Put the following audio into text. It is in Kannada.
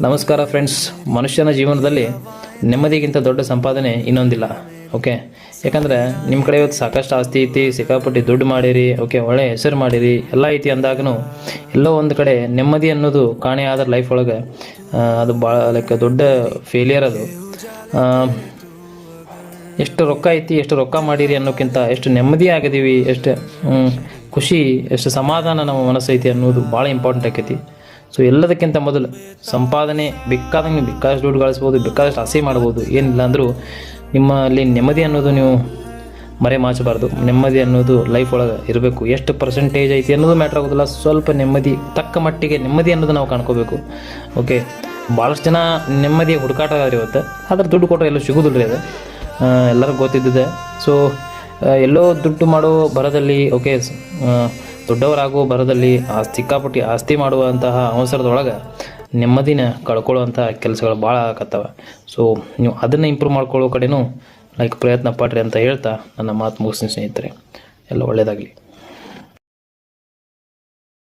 ನಮಸ್ಕಾರ ಫ್ರೆಂಡ್ಸ್. ಮನುಷ್ಯನ ಜೀವನದಲ್ಲಿ ನೆಮ್ಮದಿಗಿಂತ ದೊಡ್ಡ ಸಂಪಾದನೆ ಇನ್ನೊಂದಿಲ್ಲ. ಓಕೆ, ಯಾಕಂದರೆ ನಿಮ್ಮ ಕಡೆ ಇವತ್ತು ಸಾಕಷ್ಟು ಆಸ್ತಿ ಐತಿ, ಸಿಕ್ಕಾಪಟ್ಟಿ ದುಡ್ಡು ಮಾಡಿರಿ, ಓಕೆ, ಒಳ್ಳೆ ಹೆಸರು ಮಾಡಿರಿ, ಎಲ್ಲ ಐತಿ ಅಂದಾಗೂ ಎಲ್ಲೋ ಒಂದು ಕಡೆ ನೆಮ್ಮದಿ ಅನ್ನೋದು ಕಾಣೆ ಆದ ಲೈಫ್ ಒಳಗೆ ಅದು ಭಾಳ ಲೈಕ್ ದೊಡ್ಡ ಫೇಲಿಯರ್ ಅದು. ಎಷ್ಟು ರೊಕ್ಕ ಐತಿ, ಎಷ್ಟು ರೊಕ್ಕ ಮಾಡಿರಿ ಅನ್ನೋಕ್ಕಿಂತ ಎಷ್ಟು ನೆಮ್ಮದಿ ಆಗಿದೀವಿ, ಎಷ್ಟು ಖುಷಿ, ಎಷ್ಟು ಸಮಾಧಾನ ನಮ್ಮ ಮನಸ್ಸು ಐತಿ ಅನ್ನೋದು ಭಾಳ ಇಂಪಾರ್ಟೆಂಟ್ ಆಕೈತಿ. ಸೊ ಎಲ್ಲದಕ್ಕಿಂತ ಮೊದಲು ಸಂಪಾದನೆ ಬೇಕಾದಂಗೆ ಬೇಕಾದಷ್ಟು ದುಡ್ಡು ಗಳಿಸ್ಬೋದು, ಬೇಕಾದಷ್ಟು ಆಸೆ ಮಾಡ್ಬೋದು, ಏನಿಲ್ಲ ಅಂದರೂ ನಿಮ್ಮಲ್ಲಿ ನೆಮ್ಮದಿ ಅನ್ನೋದು ನೀವು ಮಾಚಬಾರ್ದು. ನೆಮ್ಮದಿ ಅನ್ನೋದು ಲೈಫ್ ಒಳಗೆ ಇರಬೇಕು. ಎಷ್ಟು ಪರ್ಸೆಂಟೇಜ್ ಐತಿ ಅನ್ನೋದು ಮ್ಯಾಟ್ರ್ ಆಗೋದಿಲ್ಲ, ಸ್ವಲ್ಪ ನೆಮ್ಮದಿ, ತಕ್ಕ ಮಟ್ಟಿಗೆ ನೆಮ್ಮದಿ ಅನ್ನೋದು ನಾವು ಕಾಣ್ಕೋಬೇಕು. ಓಕೆ, ಭಾಳಷ್ಟು ಜನ ನೆಮ್ಮದಿ ಹುಡುಕಾಟ ಆದ್ರಿ ಇವತ್ತು, ಆದ್ರೆ ದುಡ್ಡು ಕೊಟ್ಟರೆ ಎಲ್ಲೂ ಸಿಗೋದಿಲ್ಲ ರೀ. ಅದು ಎಲ್ಲರಿಗೂ ಗೊತ್ತಿದ್ದಿದೆ. ಸೊ ಎಲ್ಲೋ ದುಡ್ಡು ಮಾಡೋ ಬರದಲ್ಲಿ, ಓಕೆ, ದೊಡ್ಡವರಾಗೋ ಬರದಲ್ಲಿ ಸಿಕ್ಕಾಪಟ್ಟಿ ಆಸ್ತಿ ಮಾಡುವಂತಹ ಅವಸರದೊಳಗೆ ನೆಮ್ಮದಿನ ಕಳ್ಕೊಳ್ಳುವಂಥ ಕೆಲಸಗಳು ಭಾಳ ಆಗತ್ತವ. ಸೊ ನೀವು ಅದನ್ನು ಇಂಪ್ರೂವ್ ಮಾಡ್ಕೊಳ್ಳೋ ಕಡೆನೂ ಪ್ರಯತ್ನ ಪಡ್ರಿ ಅಂತ ಹೇಳ್ತಾ ನನ್ನ ಮಾತು ಮುಗಿಸ್ತೀನಿ ಸ್ನೇಹಿತರೆ. ಎಲ್ಲ ಒಳ್ಳೆಯದಾಗಲಿ.